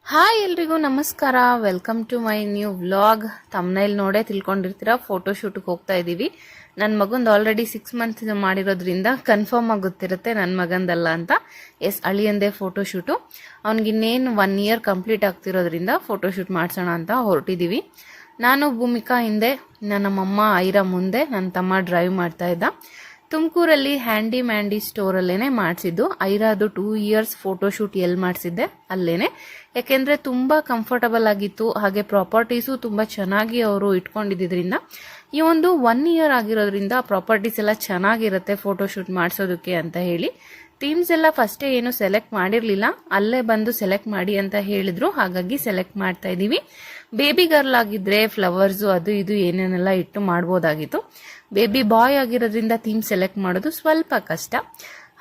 Hi ಎಲ್ರಿಗೂ ನಮಸ್ಕಾರ. Welcome to my new vlog. Thumbnail ನೋಡೇ ತಿಳ್ಕೊಂಡಿರ್ತೀರಾ, ಫೋಟೋಶೂಟ್ಗೆ ಹೋಗ್ತಾ ಇದ್ದೀವಿ. ನನ್ನ ಮಗಂದು ಆಲ್ರೆಡಿ 6 ಮಂತ್ ಮಾಡಿರೋದ್ರಿಂದ ಕನ್ಫರ್ಮ್ ಆಗಿ ಗೊತ್ತಿರುತ್ತೆ ನನ್ನ ಮಗಂದಲ್ಲ ಅಂತ. ಎಸ್, ಅಳಿಯಂದೇ ಫೋಟೋಶೂಟು. ಅವ್ನಿಗಿನ್ನೇನು 1 ಇಯರ್ ಕಂಪ್ಲೀಟ್ ಆಗ್ತಿರೋದ್ರಿಂದ ಫೋಟೋಶೂಟ್ ಮಾಡಿಸೋಣ ಅಂತ ಹೊರಟಿದ್ದೀವಿ. ನಾನು ಭೂಮಿಕಾ ಹಿಂದೆ, ನಮ್ಮಮ್ಮ ಐರಾ ಮುಂದೆ, ನನ್ನ ತಮ್ಮ ಡ್ರೈವ್ ಮಾಡ್ತಾ ಇದ್ದ. ತುಮಕೂರಲ್ಲಿ ಹ್ಯಾಂಡಿ ಮ್ಯಾಂಡಿ ಸ್ಟೋರಲ್ಲೇನೆ ಮಾಡಿಸಿದ್ದು. ಐರಾದು 2 ಇಯರ್ಸ್ ಫೋಟೋಶೂಟ್ ಎಲ್ಲಿ ಮಾಡಿಸಿದ್ದೆ ಅಲ್ಲೇನೆ. ಯಾಕೆಂದರೆ ತುಂಬ ಕಂಫರ್ಟಬಲ್ ಆಗಿತ್ತು, ಹಾಗೆ ಪ್ರಾಪರ್ಟೀಸು ತುಂಬ ಚೆನ್ನಾಗಿ ಅವರು ಇಟ್ಕೊಂಡಿದ್ದರಿಂದ. ಈ ಒಂದು 1 ಇಯರ್ ಆಗಿರೋದ್ರಿಂದ ಪ್ರಾಪರ್ಟೀಸ್ ಎಲ್ಲ ಚೆನ್ನಾಗಿರುತ್ತೆ ಫೋಟೋಶೂಟ್ ಮಾಡಿಸೋದಕ್ಕೆ ಅಂತ ಹೇಳಿ ಥೀಮ್ಸ್ ಎಲ್ಲ ಫಸ್ಟೇ ಏನು ಸೆಲೆಕ್ಟ್ ಮಾಡಿರಲಿಲ್ಲ, ಅಲ್ಲೇ ಬಂದು ಸೆಲೆಕ್ಟ್ ಮಾಡಿ ಅಂತ ಹೇಳಿದ್ರು. ಹಾಗಾಗಿ ಸೆಲೆಕ್ಟ್ ಮಾಡ್ತಾ ಇದ್ದೀವಿ. ಬೇಬಿ ಗರ್ಲ್ ಆಗಿದ್ರೆ ಫ್ಲವರ್ಸು ಅದು ಇದು ಏನೇನೆಲ್ಲ ಇಟ್ಟು ಮಾಡ್ಬೋದಾಗಿತ್ತು. ಬೇಬಿ ಬಾಯ್ ಆಗಿರೋದ್ರಿಂದ ಥೀಮ್ ಸೆಲೆಕ್ಟ್ ಮಾಡೋದು ಸ್ವಲ್ಪ ಕಷ್ಟ.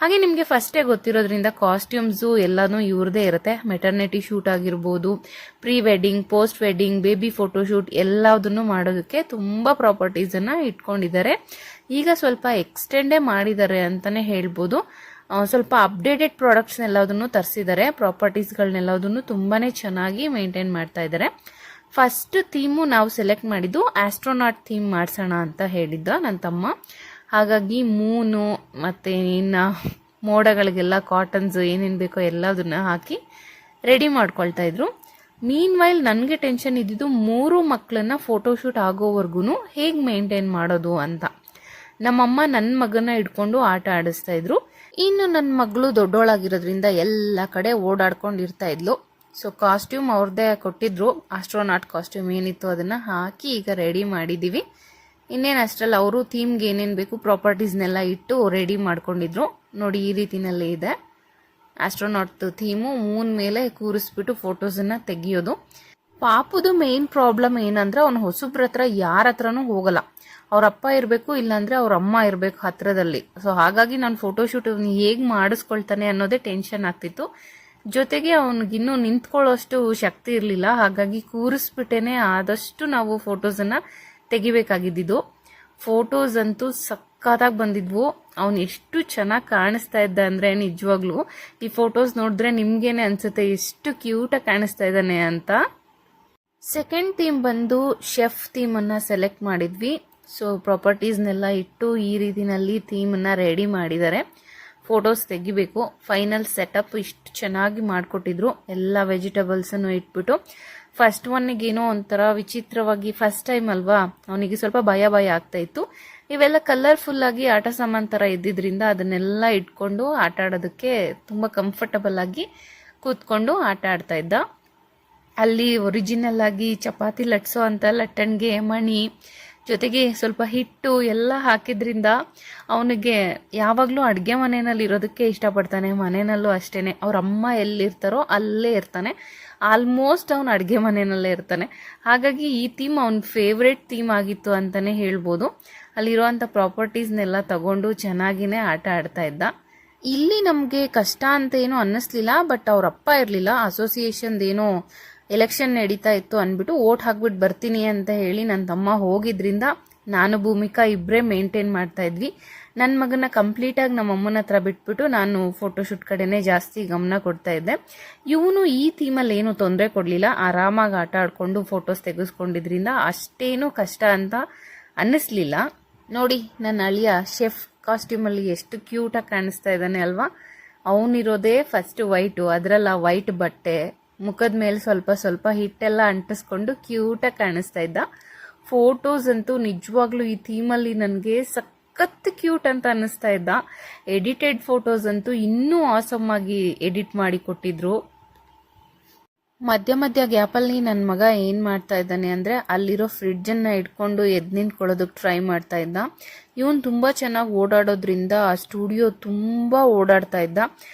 ಹಾಗೆ ನಿಮಗೆ ಫಸ್ಟೇ ಗೊತ್ತಿರೋದ್ರಿಂದ ಕಾಸ್ಟ್ಯೂಮ್ಸು ಎಲ್ಲನೂ ಇವ್ರದೇ ಇರುತ್ತೆ. ಮೆಟರ್ನಿಟಿ ಶೂಟ್ ಆಗಿರ್ಬೋದು, pre wedding, post wedding, baby photoshoot ಎಲ್ಲದನ್ನು ಮಾಡೋದಕ್ಕೆ ತುಂಬ ಪ್ರಾಪರ್ಟೀಸನ್ನು ಇಟ್ಕೊಂಡಿದ್ದಾರೆ. ಈಗ ಸ್ವಲ್ಪ ಎಕ್ಸ್ಟೆಂಡೇ ಮಾಡಿದ್ದಾರೆ ಅಂತಲೇ ಹೇಳ್ಬೋದು. ಸ್ವಲ್ಪ ಅಪ್ಡೇಟೆಡ್ ಪ್ರಾಡಕ್ಟ್ಸ್ ಎಲ್ಲದನ್ನು ತರಿಸಿದ್ದಾರೆ. ಪ್ರಾಪರ್ಟೀಸ್ಗಳನ್ನೆಲ್ಲದನ್ನು ತುಂಬಾ ಚೆನ್ನಾಗಿ ಮೇಂಟೈನ್ ಮಾಡ್ತಾ ಇದ್ದಾರೆ. ಫಸ್ಟ್ ಥೀಮು ನಾವು ಸೆಲೆಕ್ಟ್ ಮಾಡಿದ್ದು ಆಸ್ಟ್ರೋನಾಟ್ ಥೀಮ್ ಮಾಡಿಸೋಣ ಅಂತ ಹೇಳಿದ್ದ ನನ್ನ ತಮ್ಮ. ಹಾಗಾಗಿ ಮೂನು ಮತ್ತು ಇನ್ನು ಮೋಡಗಳಿಗೆಲ್ಲ ಕಾಟನ್ಸ್ ಏನೇನು ಬೇಕೋ ಎಲ್ಲದನ್ನ ಹಾಕಿ ರೆಡಿ ಮಾಡ್ಕೊಳ್ತಾ ಇದ್ರು. ಮೀನ್ ವೈಲ್ ನನಗೆ ಟೆನ್ಷನ್ ಇದ್ದಿದ್ದು 3 ಮಕ್ಕಳನ್ನ ಫೋಟೋಶೂಟ್ ಆಗೋವರೆಗೂ ಹೇಗೆ ಮೇಂಟೈನ್ ಮಾಡೋದು ಅಂತ. ನಮ್ಮಮ್ಮ ನನ್ನ ಮಗನ ಹಿಡ್ಕೊಂಡು ಆಟ ಆಡಿಸ್ತಾ ಇದ್ರು. ಇನ್ನು ನನ್ನ ಮಗಳು ದೊಡ್ಡೋಳಾಗಿರೋದ್ರಿಂದ ಎಲ್ಲ ಕಡೆ ಓಡಾಡ್ಕೊಂಡಿರ್ತಾ ಇದ್ಲು. ಸೊ ಕಾಸ್ಟ್ಯೂಮ್ ಅವ್ರದ್ದೇ ಕೊಟ್ಟಿದ್ರು. ಆಸ್ಟ್ರೋನಾಟ್ ಕಾಸ್ಟ್ಯೂಮ್ ಏನಿತ್ತು ಅದನ್ನು ಹಾಕಿ ಈಗ ರೆಡಿ ಮಾಡಿದ್ದೀವಿ. ಇನ್ನೇನು ಅಷ್ಟರಲ್ಲಿ ಅವರು ಥೀಮ್ಗೆ ಏನೇನು ಬೇಕು ಪ್ರಾಪರ್ಟೀಸ್ನೆಲ್ಲ ಇಟ್ಟು ರೆಡಿ ಮಾಡ್ಕೊಂಡಿದ್ರು. ನೋಡಿ, ಈ ರೀತಿನಲ್ಲಿ ಇದೆ ಆಸ್ಟ್ರೋನಾಟ್ ಥೀಮು. ಮೂನ್ ಮೇಲೆ ಕೂರಿಸ್ಬಿಟ್ಟು ಫೋಟೋಸನ್ನು ತೆಗಿಯೋದು. ಪಾಪುದು ಮೇನ್ ಪ್ರಾಬ್ಲಮ್ ಏನಂದ್ರೆ ಅವನು ಹೊಸಬ್ರ ಹತ್ರ ಯಾರ ಹತ್ರನೂ ಹೋಗಲ್ಲ. ಅವ್ರ ಅಪ್ಪ ಇರಬೇಕು, ಇಲ್ಲಾಂದ್ರೆ ಅವ್ರ ಅಮ್ಮ ಇರಬೇಕು ಹತ್ರದಲ್ಲಿ. ಸೊ ಹಾಗಾಗಿ ನಾನು ಫೋಟೋಶೂಟ್ ಹೇಗೆ ಮಾಡಿಸ್ಕೊಳ್ತಾನೆ ಅನ್ನೋದೇ ಟೆನ್ಷನ್ ಆಗ್ತಿತ್ತು. ಜೊತೆಗೆ ಅವನಿಗಿನ್ನೂ ನಿಂತ್ಕೊಳ್ಳೋಷ್ಟು ಶಕ್ತಿ ಇರಲಿಲ್ಲ. ಹಾಗಾಗಿ ಕೂರಿಸ್ಬಿಟ್ಟೇನೆ ಆದಷ್ಟು ನಾವು ಫೋಟೋಸನ್ನು ತೆಗಿಬೇಕಾಗಿದ್ದು. ಫೋಟೋಸ್ ಅಂತೂ ಸಕ್ಕತ್ತಾಗಿ ಬಂದಿದ್ವು. ಅವನು ಎಷ್ಟು ಚೆನ್ನಾಗಿ ಕಾಣಿಸ್ತಾ ಇದ್ದ ಅಂದರೆ ನಿಜವಾಗ್ಲೂ ಈ ಫೋಟೋಸ್ ನೋಡಿದ್ರೆ ನಿಮ್ಗೇನೆ ಅನ್ಸುತ್ತೆ ಎಷ್ಟು ಕ್ಯೂಟಾಗಿ ಕಾಣಿಸ್ತಾ ಇದ್ದಾನೆ ಅಂತ. ಸೆಕೆಂಡ್ ಥೀಮ್ ಬಂದು ಶೆಫ್ ಥೀಮನ್ನು ಸೆಲೆಕ್ಟ್ ಮಾಡಿದ್ವಿ. ಸೊ ಪ್ರಾಪರ್ಟೀಸ್ನೆಲ್ಲ ಇಟ್ಟು ಈ ರೀತಿನಲ್ಲಿ ಥೀಮನ್ನು ರೆಡಿ ಮಾಡಿದ್ದಾರೆ. ಫೋಟೋಸ್ ತೆಗಿಬೇಕು. ಫೈನಲ್ ಸೆಟಪ್ ಇಷ್ಟು ಚೆನ್ನಾಗಿ ಮಾಡಿಕೊಟ್ಟಿದ್ರು. ಎಲ್ಲ ವೆಜಿಟೇಬಲ್ಸನ್ನು ಇಟ್ಬಿಟ್ಟು ಫಸ್ಟ್ ಒನ್ನಿಗೇನೋ ಒಂಥರ ವಿಚಿತ್ರವಾಗಿ, ಫಸ್ಟ್ ಟೈಮ್ ಅಲ್ವಾ, ಅವನಿಗೆ ಸ್ವಲ್ಪ ಭಯ ಆಗ್ತಾ ಇತ್ತು. ಇವೆಲ್ಲ ಕಲರ್ಫುಲ್ ಆಗಿ ಆಟ ಸಾಮಾನು ಥರ ಇದ್ದಿದ್ರಿಂದ ಅದನ್ನೆಲ್ಲ ಇಟ್ಕೊಂಡು ಆಟ ಆಡೋದಕ್ಕೆ ತುಂಬ ಕಂಫರ್ಟಬಲ್ ಆಗಿ ಕೂತ್ಕೊಂಡು ಆಟ ಆಡ್ತಾ ಇದ್ದ. ಅಲ್ಲಿ ಒರಿಜಿನಲ್ ಆಗಿ ಚಪಾತಿ ಲಟ್ಸೋ ಅಂತ ಲಟ್ಟಣಿಗೆ ಮಣಿ ಜೊತೆಗೆ ಸ್ವಲ್ಪ ಹಿಟ್ಟು ಎಲ್ಲ ಹಾಕಿದ್ರಿಂದ ಅವನಿಗೆ ಯಾವಾಗಲೂ ಅಡುಗೆ ಮನೆಯಲ್ಲಿ ಇರೋದಕ್ಕೆ ಇಷ್ಟಪಡ್ತಾನೆ. ಮನೆಯಲ್ಲೂ ಅಷ್ಟೇ, ಅವ್ರ ಅಮ್ಮ ಎಲ್ಲಿರ್ತಾರೋ ಅಲ್ಲೇ ಇರ್ತಾನೆ. ಆಲ್ಮೋಸ್ಟ್ ಅವನು ಅಡುಗೆ ಮನೆಯಲ್ಲೇ ಇರ್ತಾನೆ. ಹಾಗಾಗಿ ಈ ಥೀಮ್ ಅವನ ಫೇವ್ರೇಟ್ ಥೀಮ್ ಆಗಿತ್ತು ಅಂತಲೇ ಹೇಳ್ಬೋದು. ಅಲ್ಲಿರುವಂಥ ಪ್ರಾಪರ್ಟೀಸ್ನೆಲ್ಲ ತಗೊಂಡು ಚೆನ್ನಾಗಿನೇ ಆಟ ಆಡ್ತಾ ಇದ್ದ. ಇಲ್ಲಿ ನಮಗೆ ಕಷ್ಟ ಅಂತ ಏನೂ ಅನ್ನಿಸ್ಲಿಲ್ಲ. ಬಟ್ ಅವ್ರ ಅಪ್ಪ ಇರಲಿಲ್ಲ, ಅಸೋಸಿಯೇಷನ್ದೇನೋ ಎಲೆಕ್ಷನ್ ನಡೀತಾ ಇತ್ತು ಅಂದ್ಬಿಟ್ಟು ಓಟ್ ಹಾಕ್ಬಿಟ್ಟು ಬರ್ತೀನಿ ಅಂತ ಹೇಳಿ ನನ್ನ ತಮ್ಮ ಹೋಗಿದ್ರಿಂದ ನಾನು ಭೂಮಿಕಾ ಇಬ್ಬರೇ ಮೇಂಟೈನ್ ಮಾಡ್ತಾ ಇದ್ವಿ. ನನ್ನ ಮಗನ ಕಂಪ್ಲೀಟಾಗಿ ನಮ್ಮ ಅಮ್ಮನ ಹತ್ರ ಬಿಟ್ಬಿಟ್ಟು ನಾನು ಫೋಟೋಶೂಟ್ ಕಡೆನೇ ಜಾಸ್ತಿ ಗಮನ ಕೊಡ್ತಾ ಇದ್ದೆ. ಇವನು ಈ ಥೀಮಲ್ಲಿ ಏನೂ ತೊಂದರೆ ಕೊಡಲಿಲ್ಲ. ಆರಾಮಾಗಿ ಆಟ ಆಡಿಕೊಂಡು ಫೋಟೋಸ್ ತೆಗೆಸ್ಕೊಂಡಿದ್ರಿಂದ ಅಷ್ಟೇನೂ ಕಷ್ಟ ಅಂತ ಅನ್ನಿಸ್ಲಿಲ್ಲ. ನೋಡಿ, ನನ್ನ ಅಳಿಯ ಶೆಫ್ ಕಾಸ್ಟ್ಯೂಮಲ್ಲಿ ಎಷ್ಟು ಕ್ಯೂಟಾಗಿ ಕಾಣಿಸ್ತಾ ಇದ್ದಾನೆ ಅಲ್ವಾ. ಅವನಿರೋದೇ ಫಸ್ಟ್ ವೈಟು, ಅದರಲ್ಲ ವೈಟ್ ಬಟ್ಟೆ, ಮುಖದ ಮೇಲೆ ಸ್ವಲ್ಪ ಸ್ವಲ್ಪ ಹಿಟ್ಟೆಲ್ಲ ಅಂಟಿಸ್ಕೊಂಡು ಕ್ಯೂಟಾಗಿ ಕಾಣಿಸ್ತಾ ಇದ್ದ. ಫೋಟೋಸ್ ಅಂತೂ ನಿಜವಾಗ್ಲೂ ಈ ಥೀಮಲ್ಲಿ ನನಗೆ ಸಖತ್ ಕ್ಯೂಟ್ ಅಂತ ಅನ್ನಿಸ್ತಾ ಇದ್ದ. ಎಡಿಟೆಡ್ ಫೋಟೋಸ್ ಅಂತೂ ಇನ್ನೂ ಆಸಮ್ ಆಗಿ ಎಡಿಟ್ ಮಾಡಿ ಕೊಟ್ಟಿದ್ರು. ಮಧ್ಯ ಗ್ಯಾಪಲ್ಲಿ ನನ್ನ ಮಗ ಏನು ಮಾಡ್ತಾ ಇದ್ದಾನೆ ಅಂದರೆ ಅಲ್ಲಿರೋ ಫ್ರಿಡ್ಜನ್ನು ಇಟ್ಕೊಂಡು ಎದ್ದು ನಿಂತ್ಕೊಳ್ಳೋದಕ್ಕೆ ಟ್ರೈ ಮಾಡ್ತಾ ಇದ್ದ. ಇವನು ತುಂಬ ಚೆನ್ನಾಗಿ ಓಡಾಡೋದ್ರಿಂದ ಆ ಸ್ಟುಡಿಯೋ ತುಂಬ ಓಡಾಡ್ತಾ ಇದ್ದ.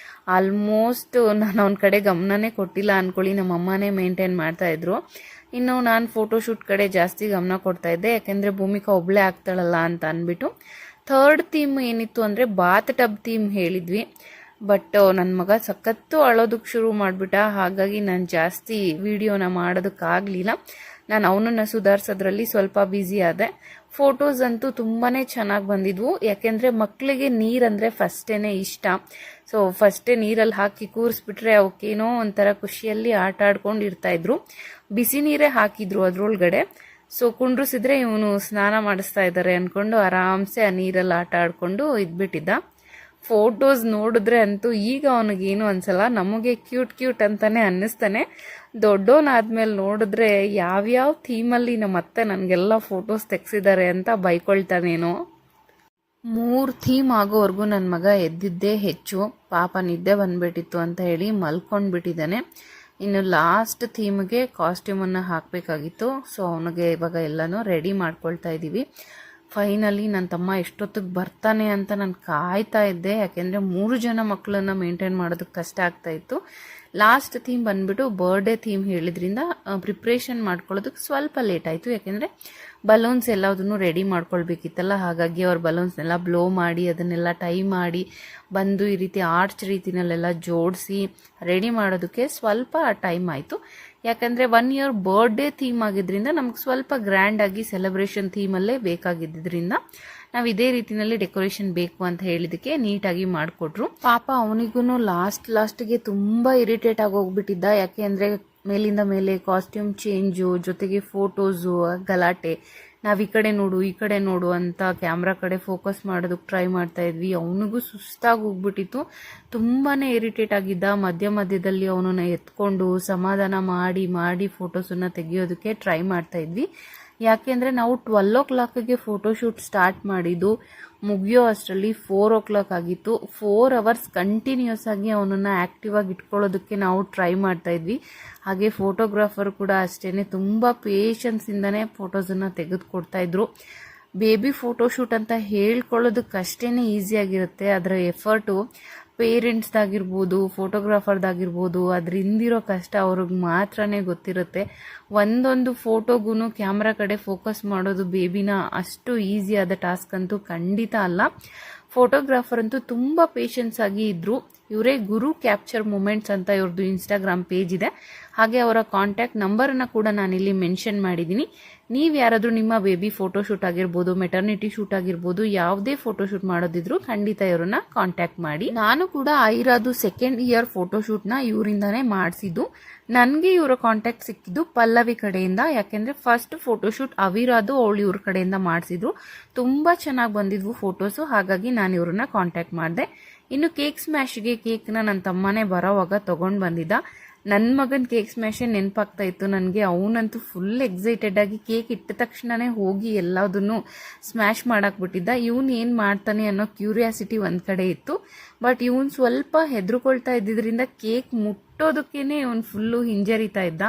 ಆಲ್ಮೋಸ್ಟ್ ನಾನು ಅವನ ಕಡೆ ಗಮನನೇ ಕೊಟ್ಟಿಲ್ಲ ಅಂದ್ಕೊಳ್ಳಿ. ನಮ್ಮ ಅಮ್ಮನೇ ಮೇಂಟೈನ್ ಮಾಡ್ತಾ ಇದ್ರು. ಇನ್ನು ನಾನು ಫೋಟೋಶೂಟ್ ಕಡೆ ಜಾಸ್ತಿ ಗಮನ ಕೊಡ್ತಾ ಇದ್ದೆ, ಯಾಕೆಂದರೆ ಭೂಮಿಕಾ ಒಬ್ಬಳೇ ಆಗ್ತಾಳಲ್ಲ ಅಂತ ಅಂದ್ಬಿಟ್ಟು. ಥರ್ಡ್ ಥೀಮ್ ಏನಿತ್ತು ಅಂದರೆ ಬಾತ್ ಟಬ್ ಥೀಮ್ ಹೇಳಿದ್ವಿ. ಬಟ್ ನನ್ನ ಮಗ ಸಖತ್ತು ಅಳೋದಕ್ಕೆ ಶುರು ಮಾಡಿಬಿಟ್ಟ. ಹಾಗಾಗಿ ನಾನು ಜಾಸ್ತಿ ವಿಡಿಯೋನ ಮಾಡೋದಕ್ಕಾಗಲಿಲ್ಲ. ನಾನು ಅವನನ್ನು ಸುಧಾರಿಸೋದ್ರಲ್ಲಿ ಸ್ವಲ್ಪ ಬ್ಯುಸಿ ಆದೆ. ಫೋಟೋಸ್ ಅಂತೂ ತುಂಬಾ ಚೆನ್ನಾಗಿ ಬಂದಿದ್ವು. ಯಾಕೆಂದರೆ ಮಕ್ಕಳಿಗೆ ನೀರಂದರೆ ಫಸ್ಟೇ ಇಷ್ಟ. ಸೊ ಫಸ್ಟೇ ನೀರಲ್ಲಿ ಹಾಕಿ ಕೂರಿಸ್ಬಿಟ್ರೆ ಅವಕ್ಕೇನೋ ಒಂಥರ ಖುಷಿಯಲ್ಲಿ ಆಟ ಆಡ್ಕೊಂಡು ಇರ್ತಾಯಿದ್ರು. ಬಿಸಿ ನೀರೇ ಹಾಕಿದ್ರು ಅದ್ರೊಳಗಡೆ. ಸೊ ಕುಂಡ್ರಿಸಿದ್ರೆ ಇವನು ಸ್ನಾನ ಮಾಡಿಸ್ತಾ ಇದ್ದಾರೆ ಅಂದ್ಕೊಂಡು ಆರಾಮ್ಸೆ ಆ ನೀರಲ್ಲಿ ಆಟ ಆಡ್ಕೊಂಡು ಇದ್ಬಿಟ್ಟಿದ್ದ. ಫೋಟೋಸ್ ನೋಡಿದ್ರೆ ಅಂತೂ ಈಗ ಅವನಿಗೇನು ಅನ್ಸಲ್ಲ, ನಮಗೆ ಕ್ಯೂಟ್ ಅಂತಾನೆ ಅನ್ನಿಸ್ತಾನೆ. ದೊಡ್ಡವನಾದ್ಮೇಲೆ ನೋಡಿದ್ರೆ ಯಾವ್ಯಾವ ಥೀಮಲ್ಲಿ ನಮ್ಮ ಅತ್ತೆ ನನಗೆಲ್ಲ ಫೋಟೋಸ್ ತೆಗ್ಸಿದ್ದಾರೆ ಅಂತ ಬೈಕೊಳ್ತಾನೇನೋ. 3 ಥೀಮ್ ಆಗೋವರೆಗೂ ನನ್ನ ಮಗ ಎದ್ದಿದ್ದೇ ಹೆಚ್ಚು. ಪಾಪ ನಿದ್ದೆ ಬಂದ್ಬಿಟ್ಟಿತ್ತು ಅಂತ ಹೇಳಿ ಮಲ್ಕೊಂಡ್ಬಿಟ್ಟಿದ್ದಾನೆ. ಇನ್ನು ಲಾಸ್ಟ್ ಥೀಮ್ಗೆ ಕಾಸ್ಟ್ಯೂಮನ್ನು ಹಾಕಬೇಕಾಗಿತ್ತು. ಸೊ ಅವನಿಗೆ ಇವಾಗ ಎಲ್ಲನೂ ರೆಡಿ ಮಾಡ್ಕೊಳ್ತಾ ಇದ್ದೀವಿ. ಫೈನಲಿ ನನ್ನ ತಮ್ಮ ಎಷ್ಟೊತ್ತಿಗೆ ಬರ್ತಾನೆ ಅಂತ ನಾನು ಕಾಯ್ತಾ ಇದ್ದೆ, ಯಾಕೆಂದರೆ 3 ಜನ ಮಕ್ಕಳನ್ನ ಮೇಂಟೈನ್ ಮಾಡೋದಕ್ಕೆ ಕಷ್ಟ ಆಗ್ತಾಯಿತ್ತು. ಲಾಸ್ಟ್ ಥೀಮ್ ಬಂದ್ಬಿಟ್ಟು ಬರ್ಡೇ ಥೀಮ್ ಹೇಳಿದ್ರಿಂದ ಪ್ರಿಪ್ರೇಷನ್ ಮಾಡ್ಕೊಳ್ಳೋದಕ್ಕೆ ಸ್ವಲ್ಪ ಲೇಟ್ ಆಯಿತು, ಯಾಕೆಂದರೆ ಬಲೂನ್ಸ್ ಎಲ್ಲದನ್ನು ರೆಡಿ ಮಾಡ್ಕೊಳ್ಬೇಕಿತ್ತಲ್ಲ. ಹಾಗಾಗಿ ಅವ್ರ ಬಲೂನ್ಸ್ನೆಲ್ಲ ಬ್ಲೋ ಮಾಡಿ ಅದನ್ನೆಲ್ಲ ಟೈ ಮಾಡಿ ಬಂದು ಈ ರೀತಿ ಆರ್ಚ್ ರೀತಿನಲ್ಲೆಲ್ಲ ಜೋಡಿಸಿ ರೆಡಿ ಮಾಡೋದಕ್ಕೆ ಸ್ವಲ್ಪ ಟೈಮ್ ಆಯಿತು. ಯಾಕಂದರೆ 1 ಇಯರ್ ಬರ್ಡೇ ಥೀಮ್ ಆಗಿದ್ದರಿಂದ ನಮ್ಗೆ ಸ್ವಲ್ಪ ಗ್ರ್ಯಾಂಡಾಗಿ ಸೆಲೆಬ್ರೇಷನ್ ಥೀಮಲ್ಲೇ ಬೇಕಾಗಿದ್ದರಿಂದ ನಾವು ಇದೇ ರೀತಿನಲ್ಲಿ ಡೆಕೋರೇಷನ್ ಬೇಕು ಅಂತ ಹೇಳಿದಕ್ಕೆ ನೀಟಾಗಿ ಮಾಡಿಕೊಟ್ರು. ಪಾಪ ಅವನಿಗೂ ಲಾಸ್ಟ್ಗೆ ತುಂಬ ಇರಿಟೇಟ್ ಆಗೋಗ್ಬಿಟ್ಟಿದ್ದ. ಯಾಕೆ ಅಂದರೆ ಮೇಲಿಂದ ಮೇಲೆ ಕಾಸ್ಟ್ಯೂಮ್ ಚೇಂಜು ಜೊತೆಗೆ ಫೋಟೋಸು ಗಲಾಟೆ, ನಾವು ಈ ಕಡೆ ನೋಡು ಅಂತ ಕ್ಯಾಮ್ರಾ ಕಡೆ ಫೋಕಸ್ ಮಾಡೋದಕ್ಕೆ ಟ್ರೈ ಮಾಡ್ತಾ ಇದ್ವಿ. ಅವನಿಗೂ ಸುಸ್ತಾಗಿ ಹೋಗ್ಬಿಟ್ಟಿತ್ತು, ತುಂಬಾ ಇರಿಟೇಟ್ ಆಗಿದ್ದ. ಮಧ್ಯದಲ್ಲಿ ಅವನನ್ನ ಎತ್ಕೊಂಡು ಸಮಾಧಾನ ಮಾಡಿ ಫೋಟೋಸನ್ನು ತೆಗಿಯೋದಕ್ಕೆ ಟ್ರೈ ಮಾಡ್ತಾ ಇದ್ವಿ. ಯಾಕೆಂದರೆ ನಾವು 12 o'clockಗೆ ಫೋಟೋಶೂಟ್ ಸ್ಟಾರ್ಟ್ ಮಾಡಿದ್ದು, ಮುಗಿಯೋ ಅಷ್ಟರಲ್ಲಿ 4 o'clock ಆಗಿತ್ತು. 4 hours ಕಂಟಿನ್ಯೂಸ್ ಆಗಿ ಅವನನ್ನು ಆ್ಯಕ್ಟಿವ್ ಆಗಿ ಇಟ್ಕೊಳ್ಳೋದಕ್ಕೆ ನಾವು ಟ್ರೈ ಮಾಡ್ತಾ ಇದ್ವಿ. ಹಾಗೆ ಫೋಟೋಗ್ರಾಫರ್ ಕೂಡ ಅಷ್ಟೇ ತುಂಬ ಪೇಷನ್ಸಿಂದನೇ ಫೋಟೋಸನ್ನು ತೆಗೆದುಕೊಡ್ತಾ ಇದ್ರು. ಬೇಬಿ ಫೋಟೋಶೂಟ್ ಅಂತ ಹೇಳ್ಕೊಳ್ಳೋದಕ್ಕೆ ಅಷ್ಟೇ ಈಸಿಯಾಗಿರುತ್ತೆ, ಅದರ ಎಫರ್ಟು ಪೇರೆಂಟ್ಸ್ದಾಗಿರ್ಬೋದು ಫೋಟೋಗ್ರಾಫರ್ದಾಗಿರ್ಬೋದು ಅದ್ರ ಹಿಂದಿರೋ ಕಷ್ಟ ಅವ್ರಿಗೆ ಮಾತ್ರನೇ ಗೊತ್ತಿರುತ್ತೆ. ಒಂದೊಂದು ಫೋಟೋಗೂ ಕ್ಯಾಮ್ರಾ ಕಡೆ ಫೋಕಸ್ ಮಾಡೋದು ಬೇಬಿನ ಅಷ್ಟು ಈಸಿಯಾದ ಟಾಸ್ಕ್ ಅಂತೂ ಖಂಡಿತ ಅಲ್ಲ. ಫೋಟೋಗ್ರಾಫರ್ ಅಂತೂ ತುಂಬ ಪೇಷನ್ಸ್ ಆಗಿ ಇದ್ದರು. ಇವರೇ ಗುರು ಕ್ಯಾಪ್ಚರ್ ಮೂಮೆಂಟ್ಸ್ ಅಂತ ಇವ್ರದ್ದು ಇನ್ಸ್ಟಾಗ್ರಾಮ್ ಪೇಜ್ ಇದೆ. ಹಾಗೆ ಅವರ ಕಾಂಟ್ಯಾಕ್ಟ್ ನಂಬರನ್ನು ಕೂಡ ನಾನಿಲ್ಲಿ ಮೆನ್ಷನ್ ಮಾಡಿದ್ದೀನಿ. ನೀವು ಯಾರಾದರೂ ನಿಮ್ಮ ಬೇಬಿ ಫೋಟೋಶೂಟ್ ಆಗಿರ್ಬೋದು, ಮೆಟರ್ನಿಟಿ ಶೂಟ್ ಆಗಿರ್ಬೋದು, ಯಾವುದೇ ಫೋಟೋಶೂಟ್ ಮಾಡೋದಿದ್ರು ಖಂಡಿತ ಇವರನ್ನ ಕಾಂಟ್ಯಾಕ್ಟ್ ಮಾಡಿ. ನಾನು ಕೂಡ ಐರಾದು 2nd ಇಯರ್ ಫೋಟೋಶೂಟ್ನ ಇವರಿಂದಾನೇ ಮಾಡಿಸಿದ್ದು. ನನಗೆ ಇವರ ಕಾಂಟ್ಯಾಕ್ಟ್ ಸಿಕ್ಕಿದ್ದು ಪಲ್ಲವಿ ಕಡೆಯಿಂದ, ಯಾಕೆಂದರೆ ಫಸ್ಟ್ ಫೋಟೋಶೂಟ್ ಅವಿರಾದು ಅವಳು ಇವ್ರ ಕಡೆಯಿಂದ ಮಾಡಿಸಿದ್ರು. ತುಂಬ ಚೆನ್ನಾಗಿ ಬಂದಿದ್ವು ಫೋಟೋಸು, ಹಾಗಾಗಿ ನಾನು ಇವ್ರನ್ನ ಕಾಂಟ್ಯಾಕ್ಟ್ ಮಾಡಿದೆ. ಇನ್ನು ಕೇಕ್ ಸ್ಮ್ಯಾಶ್ಗೆ ಕೇಕ್ನ ನನ್ನ ತಮ್ಮನೇ ಬರೋವಾಗ ತೊಗೊಂಡು ಬಂದಿದ್ದ. ನನ್ನ ಮಗನ ಕೇಕ್ ಸ್ಮ್ಯಾಶೇ ನೆನಪಾಗ್ತಾ ಇತ್ತು ನನಗೆ. ಅವನಂತೂ ಫುಲ್ ಎಕ್ಸೈಟೆಡ್ ಆಗಿ ಕೇಕ್ ಇಟ್ಟ ತಕ್ಷಣನೇ ಹೋಗಿ ಎಲ್ಲದನ್ನು ಸ್ಮ್ಯಾಶ್ ಮಾಡಾಕ್ಬಿಟ್ಟಿದ್ದ. ಇವನು ಏನು ಮಾಡ್ತಾನೆ ಅನ್ನೋ ಕ್ಯೂರಿಯಾಸಿಟಿ ಒಂದು ಕಡೆ ಇತ್ತು. ಬಟ್ ಇವನು ಸ್ವಲ್ಪ ಹೆದರ್ಕೊಳ್ತಾ ಇದ್ದಿದ್ದರಿಂದ ಕೇಕ್ ಮುಟ್ಟೋದಕ್ಕೇನೆ ಇವನು ಫುಲ್ಲು ಹಿಂಜರಿತಾ ಇದ್ದ.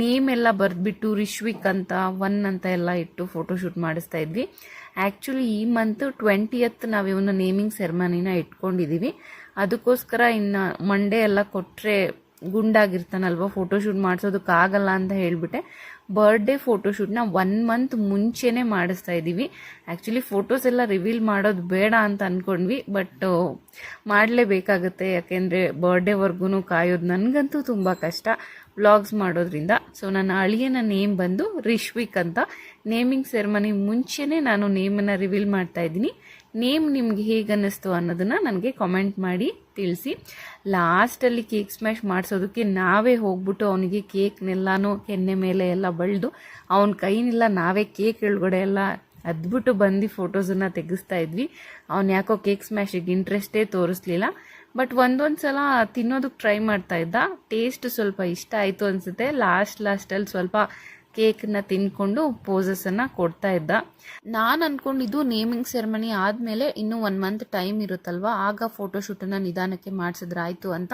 ನೇಮ್ ಎಲ್ಲ ಬರೆದ್ಬಿಟ್ಟು ರಿಶ್ವಿಕ್ ಅಂತ 1 ಅಂತ ಎಲ್ಲ ಇಟ್ಟು ಫೋಟೋಶೂಟ್ ಮಾಡಿಸ್ತಾ ಇದ್ವಿ. ಆ್ಯಕ್ಚುಲಿ ಈ ಮಂತ್ 20th ನಾವು ಇವನ ನೇಮಿಂಗ್ ಸೆರೆಮನಿನ ಇಟ್ಕೊಂಡಿದ್ದೀವಿ. ಅದಕ್ಕೋಸ್ಕರ ಇನ್ನು ಮಂಡೇ ಎಲ್ಲ ಕೊಟ್ಟರೆ ಗುಂಡಾಗಿರ್ತಾನಲ್ವ, ಫೋಟೋಶೂಟ್ ಮಾಡಿಸೋದಕ್ಕಾಗಲ್ಲ ಅಂತ ಹೇಳಿಬಿಟ್ಟೆ ಬರ್ಡೇ ಫೋಟೋಶೂಟ್ನ 1 month ಮುಂಚೆನೇ ಮಾಡಿಸ್ತಾ ಇದ್ದೀವಿ. ಆ್ಯಕ್ಚುಲಿ ಫೋಟೋಸ್ ಎಲ್ಲ ರಿವೀಲ್ ಮಾಡೋದು ಬೇಡ ಅಂತ ಅಂದ್ಕೊಂಡ್ವಿ, ಬಟ್ ಮಾಡಲೇಬೇಕಾಗುತ್ತೆ. ಯಾಕೆಂದರೆ ಬರ್ಡೇವರೆಗೂ ಕಾಯೋದು ನನಗಂತೂ ತುಂಬ ಕಷ್ಟ ವ್ಲಾಗ್ಸ್ ಮಾಡೋದ್ರಿಂದ. ಸೊ ನನ್ನ ಅಳಿಯನ ನೇಮ್ ಬಂದು ರಿಶ್ವಿಕ್ ಅಂತ. ನೇಮಿಂಗ್ ಸೆರೆಮನಿ ಮುಂಚೆನೇ ನಾನು ನೇಮನ್ನು ರಿವೀಲ್ ಮಾಡ್ತಾ ಇದ್ದೀನಿ. ನೇಮ್ ನಿಮ್ಗೆ ಹೇಗೆ ಅನ್ನಿಸ್ತು ಅನ್ನೋದನ್ನು ನನಗೆ ಕಾಮೆಂಟ್ ಮಾಡಿ ತಿಳಿಸಿ. ಲಾಸ್ಟಲ್ಲಿ ಕೇಕ್ ಸ್ಮ್ಯಾಶ್ ಮಾಡಿಸೋದಕ್ಕೆ ನಾವೇ ಹೋಗ್ಬಿಟ್ಟು ಅವನಿಗೆ ಕೇಕ್ನೆಲ್ಲನೂ ಕೆನ್ನೆ ಮೇಲೆ ಎಲ್ಲ ಬಳ್ದು ಅವನ ಕೈನೆಲ್ಲ ನಾವೇ ಕೇಕ್ ಒಳಗಡೆ ಎಲ್ಲ ಅದ್ಬಿಟ್ಟು ಬಂದು ಫೋಟೋಸನ್ನು ತೆಗೆಸ್ತಾ ಇದ್ವಿ. ಅವ್ನು ಯಾಕೋ ಕೇಕ್ ಸ್ಮ್ಯಾಶಿಗೆ ಇಂಟ್ರೆಸ್ಟೇ ತೋರಿಸ್ಲಿಲ್ಲ. ಬಟ್ ಒಂದೊಂದು ಸಲ ತಿನ್ನೋದಕ್ಕೆ ಟ್ರೈ ಮಾಡ್ತಾ ಇದ್ದ. ಟೇಸ್ಟ್ ಸ್ವಲ್ಪ ಇಷ್ಟ ಆಯಿತು ಅನಿಸುತ್ತೆ. ಲಾಸ್ಟಲ್ಲಿ ಸ್ವಲ್ಪ ಕೇಕನ್ನ ತಿನ್ಕೊಂಡು ಪೋಸಸನ್ನು ಕೊಡ್ತಾ ಇದ್ದ. ನಾನು ಅಂದ್ಕೊಂಡಿದ್ದು ನೇಮಿಂಗ್ ಸೆರೆಮನಿ ಆದಮೇಲೆ ಇನ್ನೂ 1 month ಟೈಮ್ ಇರುತ್ತಲ್ವ, ಆಗ ಫೋಟೋಶೂಟನ್ನು ನಿಧಾನಕ್ಕೆ ಮಾಡಿಸಿದ್ರಾಯ್ತು ಅಂತ.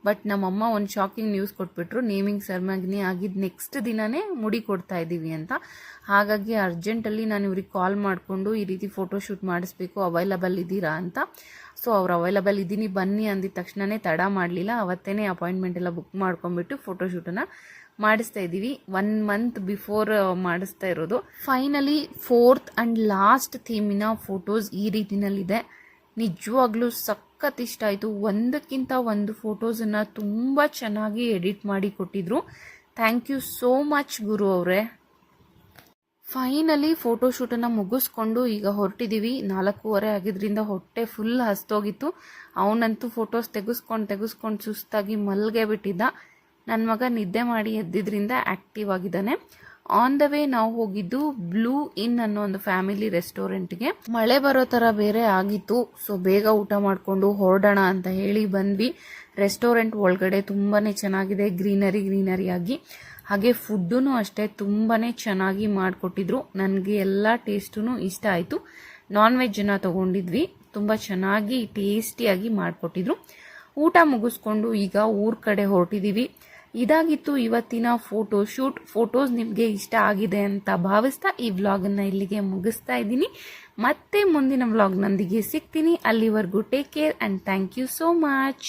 ಬಟ್ ನಮ್ಮಮ್ಮ ಒಂದು ಶಾಕಿಂಗ್ ನ್ಯೂಸ್ ಕೊಟ್ಬಿಟ್ರು, ನೇಮಿಂಗ್ ಸೆರೆಮನಿ ಆಗಿದ್ದು ನೆಕ್ಸ್ಟ್ ದಿನನೇ ಮುಡಿ ಕೊಡ್ತಾ ಇದ್ದೀವಿ ಅಂತ. ಹಾಗಾಗಿ ಅರ್ಜೆಂಟಲ್ಲಿ ನಾನು ಇವ್ರಿಗೆ ಕಾಲ್ ಮಾಡಿಕೊಂಡು ಈ ರೀತಿ ಫೋಟೋಶೂಟ್ ಮಾಡಿಸ್ಬೇಕು, ಅವೈಲಬಲ್ ಇದ್ದೀರಾ ಅಂತ. ಸೊ ಅವ್ರು ಅವೈಲಬಲ್ ಇದ್ದೀನಿ ಬನ್ನಿ ಅಂದಿದ ತಕ್ಷಣವೇ ತಡ ಮಾಡಲಿಲ್ಲ, ಅವತ್ತೇ ಅಪಾಯಿಂಟ್ಮೆಂಟ್ ಎಲ್ಲ ಬುಕ್ ಮಾಡ್ಕೊಂಡ್ಬಿಟ್ಟು ಫೋಟೋಶೂಟನ್ನು ಮಾಡಿಸ್ತಾ ಇದ್ದೀವಿ. 1 month ಬಿಫೋರ್ ಮಾಡಿಸ್ತಾ ಇರೋದು. ಫೈನಲಿ 4th and ಲಾಸ್ಟ್ ಥೀಮಿನ ಫೋಟೋಸ್ ಈ ರೀತಿನಲ್ಲಿದೆ. ನಿಜವಾಗ್ಲೂ ಸಖತ್ ಇಷ್ಟ ಆಯಿತು. ಒಂದಕ್ಕಿಂತ ಒಂದು ಫೋಟೋಸನ್ನು ತುಂಬ ಚೆನ್ನಾಗಿ ಎಡಿಟ್ ಮಾಡಿ ಕೊಟ್ಟಿದ್ರು. ಥ್ಯಾಂಕ್ ಯು ಸೋ ಮಚ್ ಗುರು ಅವರೇ. ಫೈನಲಿ ಫೋಟೋಶೂಟನ್ನು ಮುಗಿಸ್ಕೊಂಡು ಈಗ ಹೊರಟಿದ್ದೀವಿ. 4:15 ಆಗಿದ್ರಿಂದ ಹೊಟ್ಟೆ ಫುಲ್ ಹಸ್ತೋಗಿತ್ತು. ಅವನಂತೂ ಫೋಟೋಸ್ ತೆಗೆಸ್ಕೊಂಡು ಸುಸ್ತಾಗಿ ಮಲ್ಗೆ ಬಿಟ್ಟಿದ್ದ. ನನ್ನ ಮಗ ನಿದ್ದೆ ಮಾಡಿ ಎದ್ದಿದ್ರಿಂದ ಆ್ಯಕ್ಟಿವ್ ಆಗಿದ್ದಾನೆ. ಆನ್ ದ ವೇ ನಾವು ಹೋಗಿದ್ದು ಬ್ಲೂ ಇನ್ ಅನ್ನೋ ಒಂದು ಫ್ಯಾಮಿಲಿ ರೆಸ್ಟೋರೆಂಟ್ಗೆ. ಮಳೆ ಬರೋ ಥರ ಬೇರೆ ಆಗಿತ್ತು. ಸೊ ಬೇಗ ಊಟ ಮಾಡಿಕೊಂಡು ಹೊರಡೋಣ ಅಂತ ಹೇಳಿ ಬಂದ್ವಿ. ರೆಸ್ಟೋರೆಂಟ್ ಒಳಗಡೆ ತುಂಬಾ ಚೆನ್ನಾಗಿದೆ, ಗ್ರೀನರಿ ಆಗಿ. ಹಾಗೆ ಫುಡ್ಡೂ ಅಷ್ಟೇ ತುಂಬಾ ಚೆನ್ನಾಗಿ ಮಾಡಿಕೊಟ್ಟಿದ್ರು. ನನಗೆ ಎಲ್ಲ ಟೇಸ್ಟೂ ಇಷ್ಟ ಆಯಿತು. ನಾನ್ ವೆಜ್ಜನ್ನು ತೊಗೊಂಡಿದ್ವಿ. ತುಂಬ ಚೆನ್ನಾಗಿ ಟೇಸ್ಟಿಯಾಗಿ ಮಾಡಿಕೊಟ್ಟಿದ್ರು. ಊಟ ಮುಗಿಸ್ಕೊಂಡು ಈಗ ಊರ ಕಡೆ ಹೊರಟಿದ್ದೀವಿ. ಇದಾಗಿತ್ತು ಇವತ್ತಿನ ಫೋಟೋಶೂಟ್. ಫೋಟೋಸ್ ನಿಮಗೆ ಇಷ್ಟ ಆಗಿದೆ ಅಂತ ಭಾವಿಸ್ತಾ ಈ ವ್ಲಾಗನ್ನು ಇಲ್ಲಿಗೆ ಮುಗಿಸ್ತಾ ಇದ್ದೀನಿ. ಮತ್ತೆ ಮುಂದಿನ ವ್ಲಾಗ್ನೊಂದಿಗೆ ಸಿಗ್ತೀನಿ. ಅಲ್ಲಿವರೆಗೂ take care and thank you so much.